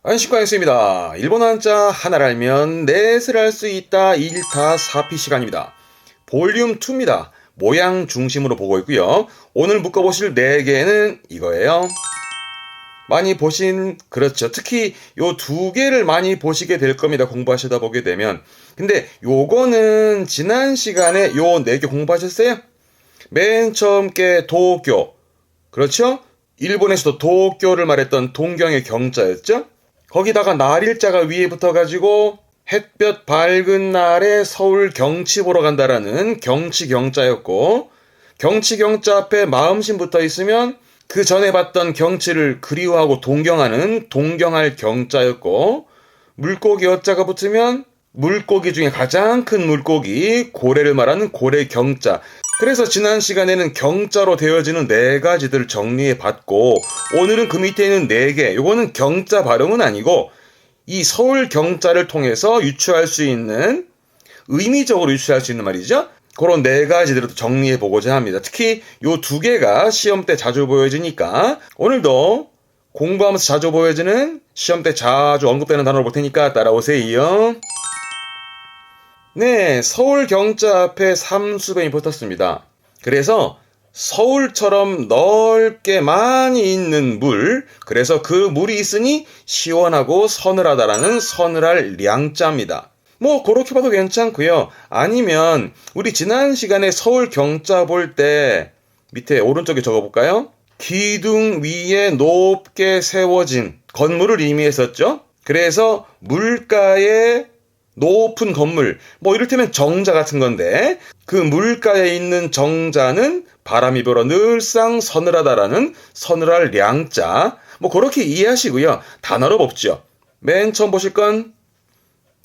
안식광했습니다. 일본어 한자 하나를 알면 넷을 알 수 있다. 1타 4피 시간입니다. 볼륨 2입니다. 모양 중심으로 보고 있고요. 오늘 묶어보실 4개는 이거예요. 많이 보신, 그렇죠. 특히 요 2개를 많이 보시게 될 겁니다. 공부하시다 보게 되면. 근데 요거는 지난 시간에 요 4개 공부하셨어요? 맨 처음 게 도쿄. 그렇죠? 일본에서도 도쿄를 말했던 동경의 경자였죠? 거기다가 날일자가 위에 붙어가지고 햇볕 밝은 날에 서울 경치 보러 간다라는 경치 경자였고, 경치 경자 앞에 마음심 붙어 있으면 그 전에 봤던 경치를 그리워하고 동경하는 동경할 경자였고, 물고기 어자가 붙으면 물고기 중에 가장 큰 물고기 고래를 말하는 고래 경자. 그래서 지난 시간에는 경자로 되어지는 4가지들을 정리해 봤고, 오늘은 그 밑에 있는 4개, 요거는 경자 발음은 아니고 이 서울 경자를 통해서 유추할 수 있는, 의미적으로 유추할 수 있는 말이죠. 그런 4가지들을 정리해 보고자 합니다. 특히 요 2개가 시험 때 자주 보여지니까 오늘도 공부하면서 자주 보여지는, 시험 때 자주 언급되는 단어를 볼 테니까 따라오세요. 네, 서울 경자 앞에 삼수변이 붙었습니다. 그래서 서울처럼 넓게 많이 있는 물, 그래서 그 물이 있으니 시원하고 서늘하다라는 서늘할 량자입니다. 뭐 그렇게 봐도 괜찮고요. 아니면 우리 지난 시간에 서울 경자 볼 때 밑에 오른쪽에 적어볼까요? 기둥 위에 높게 세워진 건물을 의미했었죠. 그래서 물가에 높은 건물, 뭐 이를테면 정자 같은 건데, 그 물가에 있는 정자는 바람이 불어 늘상 서늘하다라는 서늘할 량자, 뭐 그렇게 이해하시고요. 단어로 뽑죠. 맨 처음 보실 건,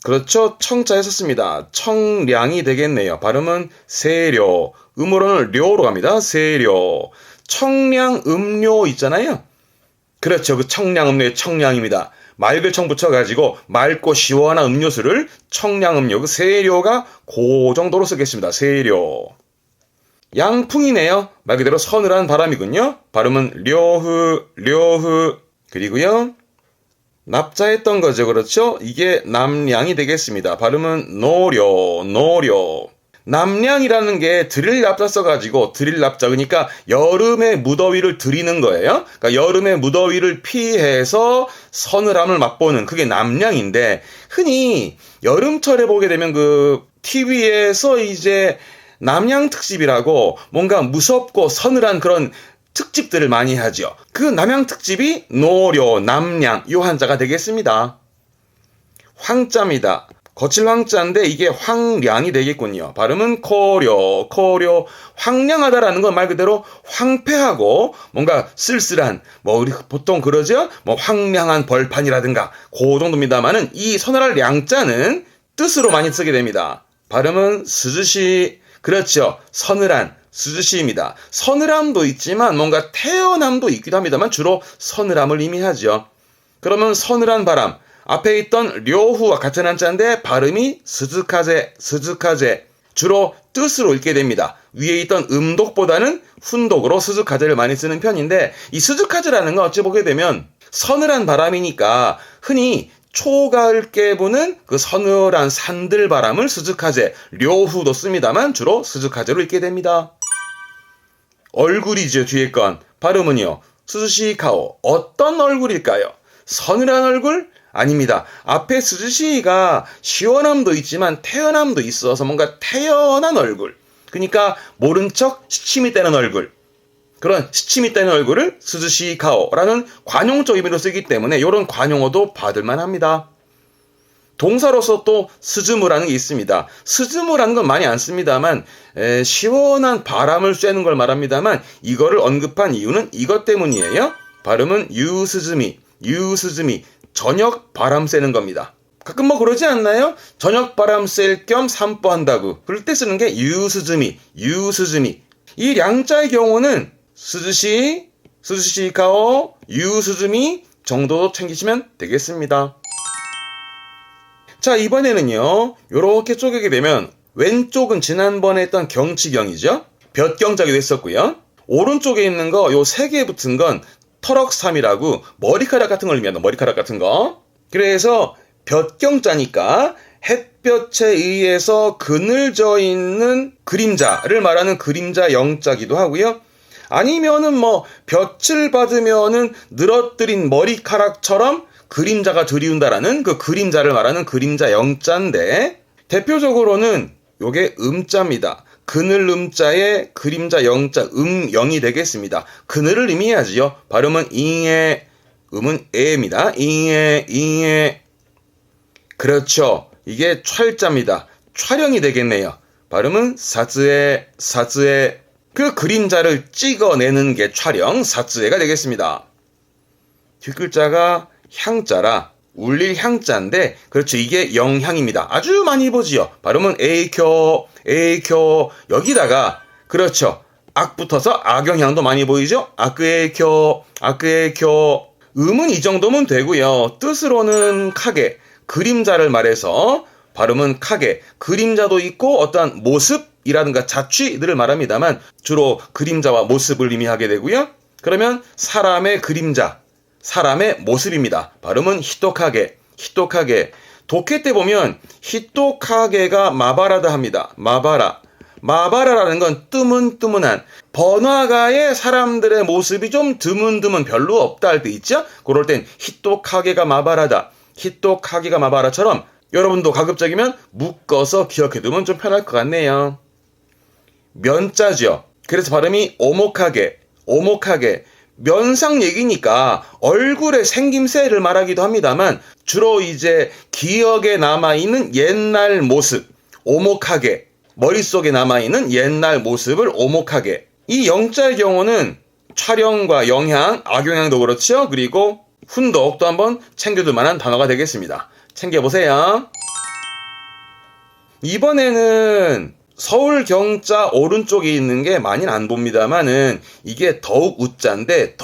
그렇죠, 청자 했었습니다. 청량이 되겠네요. 발음은 세려, 음으로는 료로 갑니다. 세려. 청량 음료 있잖아요. 그렇죠, 그 청량 음료의 청량입니다. 맑을 청 붙여가지고 맑고 시원한 음료수를 청량음료, 그 세료가 그 정도로 쓰겠습니다. 세료. 양풍이네요. 말 그대로 서늘한 바람이군요. 발음은 료흐, 료흐. 그리고요, 납자했던 거죠. 그렇죠? 이게 남량이 되겠습니다. 발음은 노려, 노려. 남량이라는 게 드릴 납자 써가지고, 드릴 납자, 그러니까 여름의 무더위를 드리는 거예요. 그러니까 여름의 무더위를 피해서 서늘함을 맛보는, 그게 남량인데, 흔히 여름철에 보게 되면 그 TV에서 이제 남양 특집이라고 뭔가 무섭고 서늘한 그런 특집들을 많이 하죠. 그 남양 특집이 노려, 남량, 요 한자가 되겠습니다. 황자입니다. 거칠 황자인데 이게 황량이 되겠군요. 발음은 코려, 코려. 황량하다라는 건 말 그대로 황폐하고 뭔가 쓸쓸한, 뭐 우리 보통 그러죠? 뭐 황량한 벌판이라든가 그 정도입니다만은, 이 서늘할 량자는 뜻으로 많이 쓰게 됩니다. 발음은 스즈시. 그렇죠. 서늘한, 스즈시입니다. 서늘함도 있지만 뭔가 태연함도 있기도 합니다만 주로 서늘함을 의미하죠. 그러면 서늘한 바람, 앞에 있던 료후와 같은 한자인데 발음이 스즈카제, 스즈카제. 주로 뜻으로 읽게 됩니다. 위에 있던 음독보다는 훈독으로 스즈카제를 많이 쓰는 편인데, 이 스즈카제라는 건 어찌 보게 되면 서늘한 바람이니까 흔히 초가을께 부는 그 서늘한 산들 바람을 스즈카제, 료후도 씁니다만 주로 스즈카제로 읽게 됩니다. 얼굴이죠, 뒤에 건. 발음은요, 스즈시카오. 어떤 얼굴일까요? 서늘한 얼굴? 아닙니다. 앞에 스즈시가 시원함도 있지만 태연함도 있어서 뭔가 태연한 얼굴. 그러니까 모른 척 시침이 떼는 얼굴. 그런 시침이 떼는 얼굴을 스즈시카오라는 관용적 의미로 쓰기 때문에 이런 관용어도 받을만 합니다. 동사로서 또 스즈무라는 게 있습니다. 스즈무라는 건 많이 안 씁니다만, 시원한 바람을 쐬는 걸 말합니다만, 이거를 언급한 이유는 이것 때문이에요. 발음은 유스즈미, 유스즈미. 저녁 바람 쐬는 겁니다. 가끔 뭐 그러지 않나요? 저녁 바람 쐴 겸 산보한다고. 그럴 때 쓰는 게 유스즈미, 유스즈미. 이 량자의 경우는 스즈시, 스즈시카오, 유스즈미 정도 챙기시면 되겠습니다. 자, 이번에는요, 요렇게 쪼개게 되면 왼쪽은 지난번에 했던 경치경이죠. 볕경자기도 했었고요. 오른쪽에 있는 거, 요 3개 붙은 건 터럭삼이라고 머리카락 같은 걸 의미하는, 머리카락 같은 거. 그래서 볕경자니까 햇볕에 의해서 그늘져 있는 그림자를 말하는 그림자 영자기도 하고요. 아니면은 뭐 볕을 받으면은 늘어뜨린 머리카락처럼 그림자가 드리운다라는 그 그림자를 말하는 그림자 영자인데, 대표적으로는 요게 음자입니다. 그늘 음자에 그림자 영자 음영이 되겠습니다. 그늘을 의미하지요. 발음은 잉에, 음은 에입니다. 잉에. 그렇죠. 이게 촬자입니다. 촬영이 되겠네요. 발음은 사즈에. 그 그림자를 찍어내는 게 촬영, 사즈에가 되겠습니다. 뒷글자가 향자라 울릴 향자인데, 그렇죠. 이게 영향입니다. 아주 많이 보지요. 발음은 에이쿄. 여기다가 그렇죠. 악 붙어서 악영향도 많이 보이죠. 아크에이쿄. 음은 이 정도면 되고요. 뜻으로는 카게, 그림자를 말해서 발음은 카게, 그림자도 있고 어떠한 모습이라든가 자취들을 말합니다만 주로 그림자와 모습을 의미하게 되고요. 그러면 사람의 그림자, 사람의 모습입니다. 발음은 히토카게. 독해 때 보면 히토카게가 마바라다 합니다. 마바라라는 건 뜨문뜨문한, 번화가의 사람들의 모습이 좀 드문드문 별로 없다 할 때 있죠? 그럴 땐 히토카게가 마바라처럼 여러분도 가급적이면 묶어서 기억해두면 좀 편할 것 같네요. 면자죠. 그래서 발음이 오목하게. 면상 얘기니까 얼굴의 생김새를 말하기도 합니다만 주로 이제 기억에 남아있는 옛날 모습, 오목하게, 머릿속에 남아있는 옛날 모습을 오목하게. 이 영자의 경우는 촬영과 영향, 악영향도 그렇죠. 그리고 훈독도 한번 챙겨둘 만한 단어가 되겠습니다. 챙겨보세요. 이번에는 서울 경자 오른쪽에 있는 게 많이는 안 봅니다만은 이게 더욱 우자인데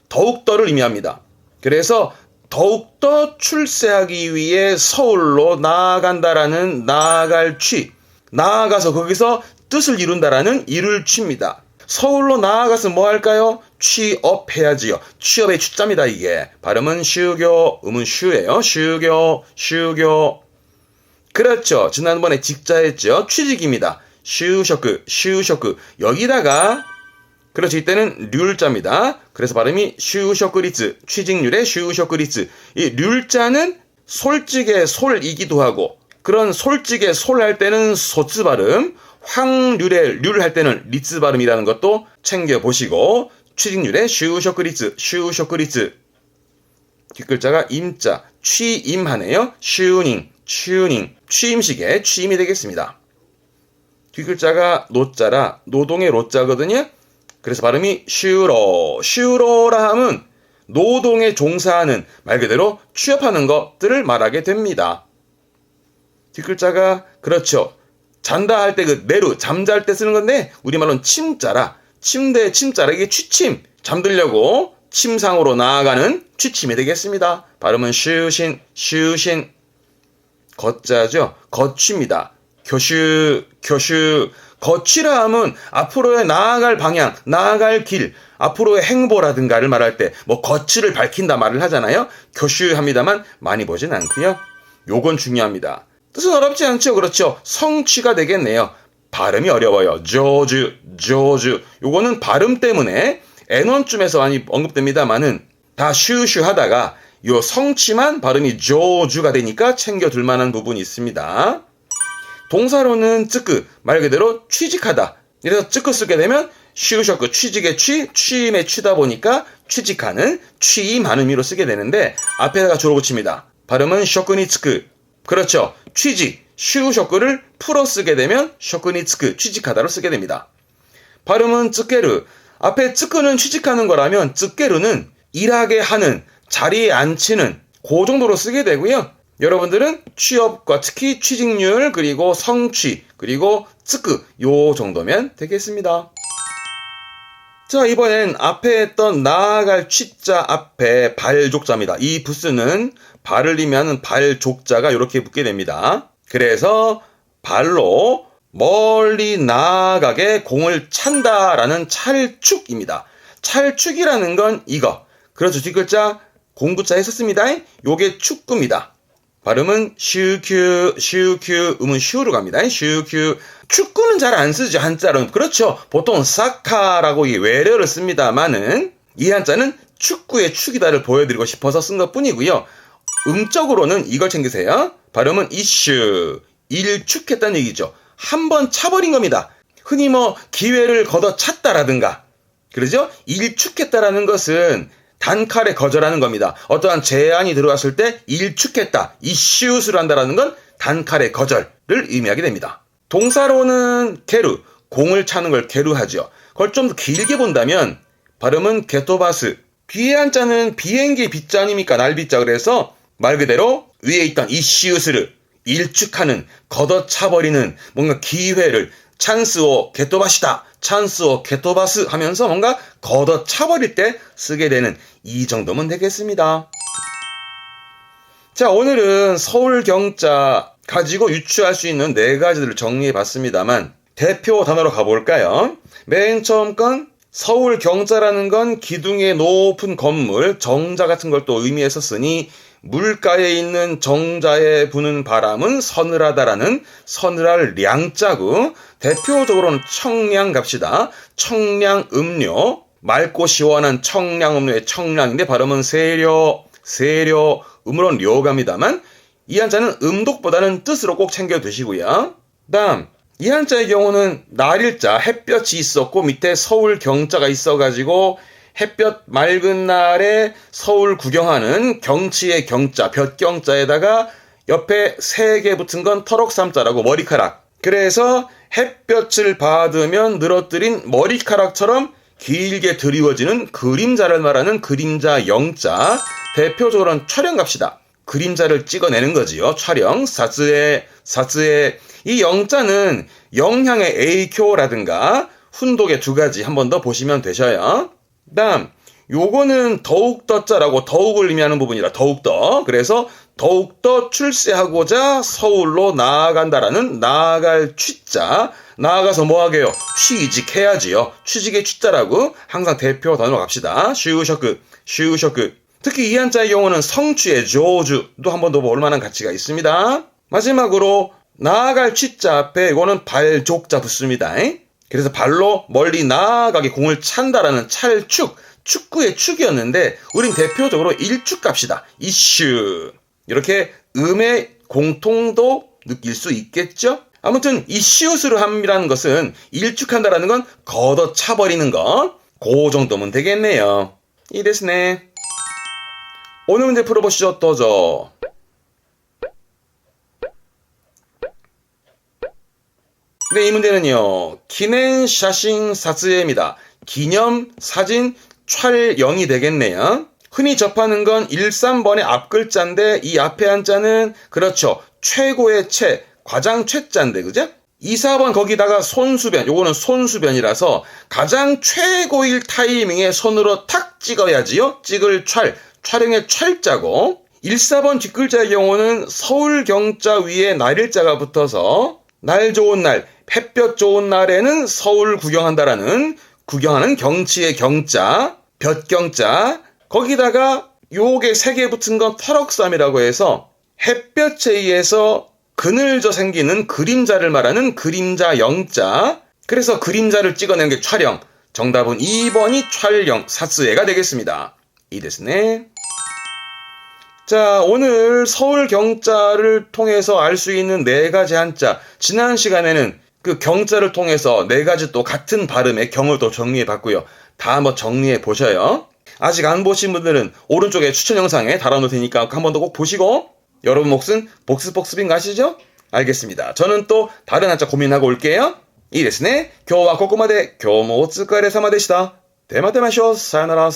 더욱더를 의미합니다. 그래서 더욱더 출세하기 위해 서울로 나아간다라는 나아갈 취, 나아가서 거기서 뜻을 이룬다라는 이룰 취입니다. 서울로 나아가서 뭐 할까요? 취업해야지요. 취업의 취자입니다. 이게 발음은 슈교, 음은 슈예요. 슈교. 그렇죠. 지난번에 직자했죠. 취직입니다. 슈쇼크. 여기다가 그렇죠. 이때는 률자입니다. 그래서 발음이 슈쇼크리츠, 취직률의 슈쇼크리츠. 이 률자는 솔직의 솔이기도 하고, 그런 솔직의 솔 할 때는 소츠 발음, 확률의 률 할 때는 리츠 발음이라는 것도 챙겨보시고, 취직률의 슈쇼크리츠. 뒷글자가 임자, 취임하네요. 튜닝, 취임식의 취임이 되겠습니다. 뒷글자가 노자라 노동의 로자거든요. 그래서 발음이 슈로라 함은 노동에 종사하는, 말 그대로 취업하는 것들을 말하게 됩니다. 뒷글자가 그렇죠. 잔다 할 때 그 내루, 잠잘 때 쓰는 건데 우리말로는 침자라, 침대의 침자라, 이게 취침, 잠들려고 침상으로 나아가는 취침이 되겠습니다. 발음은 슈신. 거자죠. 거취입니다. 교슈. 거취라 함은 앞으로의 나아갈 방향, 나아갈 길, 앞으로의 행보라든가를 말할 때 뭐 거취를 밝힌다 말을 하잖아요. 교슈합니다만 많이 보진 않고요. 요건 중요합니다. 뜻은 어렵지 않죠. 그렇죠. 성취가 되겠네요. 발음이 어려워요. 조주. 요거는 발음 때문에 N1쯤에서 많이 언급됩니다만은 다 슈슈 하다가 요 성취만 발음이 조주가 되니까 챙겨둘 만한 부분이 있습니다. 동사로는 쯔끄, 말 그대로 취직하다. 이래서 쯔끄 쓰게 되면 슈쇼크, 취직의 취임의 취다 보니까 취직하는, 취임하는 의미로 쓰게 되는데 앞에다가 조로 붙입니다. 발음은 쇼크니츠크. 그렇죠. 취직, 슈쇼크를 풀어 쓰게 되면 쇼크니츠크, 취직하다로 쓰게 됩니다. 발음은 쯔케르. 앞에 쯔끄는 취직하는 거라면 쯔케르는 일하게 하는, 자리에 앉히는, 그 정도로 쓰게 되고요. 여러분들은 취업과 특히 취직률, 그리고 성취, 그리고 쯔끄, 요 정도면 되겠습니다. 자, 이번엔 앞에 했던 나아갈 취자 앞에 발족자입니다. 이 부스는 발을 의미하는 발족자가 이렇게 붙게 됩니다. 그래서 발로 멀리 나아가게 공을 찬다라는 찰축입니다. 찰축이라는 건 이거. 그렇죠. 뒷글자 공구자 했었습니다. 요게 축구입니다. 발음은 슈큐, 슈큐, 음은 슈로 갑니다. 슈큐. 축구는 잘 안 쓰죠, 한자로는. 그렇죠. 보통 사카라고 이 외래어를 씁니다만은 이 한자는 축구의 축이다를 보여드리고 싶어서 쓴 것 뿐이고요. 음적으로는 이걸 챙기세요. 발음은 이슈, 일축했다는 얘기죠. 한번 차버린 겁니다. 흔히 뭐 기회를 걷어찼다라든가, 그러죠? 일축했다라는 것은 단칼에 거절하는 겁니다. 어떠한 제안이 들어왔을 때 일축했다, 이슈스를 한다라는 건 단칼에 거절을 의미하게 됩니다. 동사로는 게루, 공을 차는 걸 게루하죠. 그걸 좀 더 길게 본다면 발음은 게토바스. 뒤에 한자는 비행기 비자 아닙니까? 날비자. 그래서 말 그대로 위에 있던 이슈스를 일축하는, 걷어차버리는 뭔가 기회를 찬스오 게토바시다, 찬스오 게토바스 하면서 뭔가 걷어차버릴 때 쓰게 되는 이 정도면 되겠습니다. 자, 오늘은 서울 경자 가지고 유추할 수 있는 4가지들을 정리해 봤습니다만 대표 단어로 가볼까요? 맨 처음 건 서울 경자라는 건 기둥의 높은 건물, 정자 같은 걸 또 의미했었으니 물가에 있는 정자에 부는 바람은 서늘하다라는 서늘할 량자고, 대표적으로는 청량 갑시다. 청량 음료, 맑고 시원한 청량 음료의 청량인데 발음은 세려, 음으로는 료갑니다만 이 한자는 음독보다는 뜻으로 꼭 챙겨 두시고요. 다음 이 한자의 경우는 날일자, 햇볕이 있었고 밑에 서울 경자가 있어가지고 햇볕 맑은 날에 서울 구경하는 경치의 경자, 볕경자에다가 옆에 3개 붙은 건 터럭삼자라고 머리카락. 그래서 햇볕을 받으면 늘어뜨린 머리카락처럼 길게 드리워지는 그림자를 말하는 그림자 영자. 대표적으로는 촬영 갑시다. 그림자를 찍어내는 거지요. 촬영, 사츠에. 이 영자는 영향의 에이쿄라든가 훈독의 2가지 한 번 더 보시면 되셔요. 다음 요거는 더욱더 자라고 더욱을 의미하는 부분이라 더욱더. 그래서 더욱더 출세하고자 서울로 나아간다라는 나아갈 취자. 나아가서 뭐 하게요? 취직해야지요. 취직의 취자라고 항상 대표 단어로 갑시다. 슈셔크. 특히 이 한자의 경우는 성취의 조주도 한 번 더 볼 만한 가치가 있습니다. 마지막으로 나아갈 취자 앞에 이거는 발족자 붙습니다. 그래서 발로 멀리 나아가게 공을 찬다라는 찰축, 축구의 축이었는데 우린 대표적으로 일축 갑시다. 이슈. 이렇게 음의 공통도 느낄 수 있겠죠? 아무튼 이슈스로 함이라는 것은 일축한다라는 건 걷어차버리는 거. 그 정도면 되겠네요. 이 데스네. 오늘 문제 풀어보시죠. 또죠. 네, 이 문제는요. 기넨샤싱 사츠에입니다. 기념 사진 촬영이 되겠네요. 흔히 접하는 건 1, 3번의 앞 글자인데 이 앞에 한자는 그렇죠. 최고의 최, 가장 최자인데 그죠? 2, 4번 거기다가 손수변, 요거는 손수변이라서 가장 최고일 타이밍에 손으로 탁 찍어야지요. 찍을 촬영의 촬자고, 1, 4번 뒷글자의 경우는 서울 경자 위에 날일자가 붙어서 날 좋은 날, 햇볕 좋은 날에는 서울 구경한다라는 구경하는 경치의 경자, 볕경자, 거기다가 요게 3개 붙은 건 터럭삼이라고 해서 햇볕에 의해서 그늘져 생기는 그림자를 말하는 그림자 영자. 그래서 그림자를 찍어내는 게 촬영. 정답은 2번이 촬영, 사스에가 되겠습니다. 이 데스네. 자, 오늘 서울 경자를 통해서 알 수 있는 4가지 한자. 지난 시간에는 그 경자를 통해서 4가지 또 같은 발음의 경을 또 정리해 봤고요. 다 한번 정리해 보셔요. 아직 안 보신 분들은 오른쪽에 추천 영상에 달아놓을 테니까 한 번 더 꼭 보시고, 여러분 몫은 복습복습인 거 아시죠? 알겠습니다. 저는 또 다른 한자 고민하고 올게요. 이 데스네. 교와 고구마대 교모 오츠카레 사마でした. 대마대마쇼 사요나라.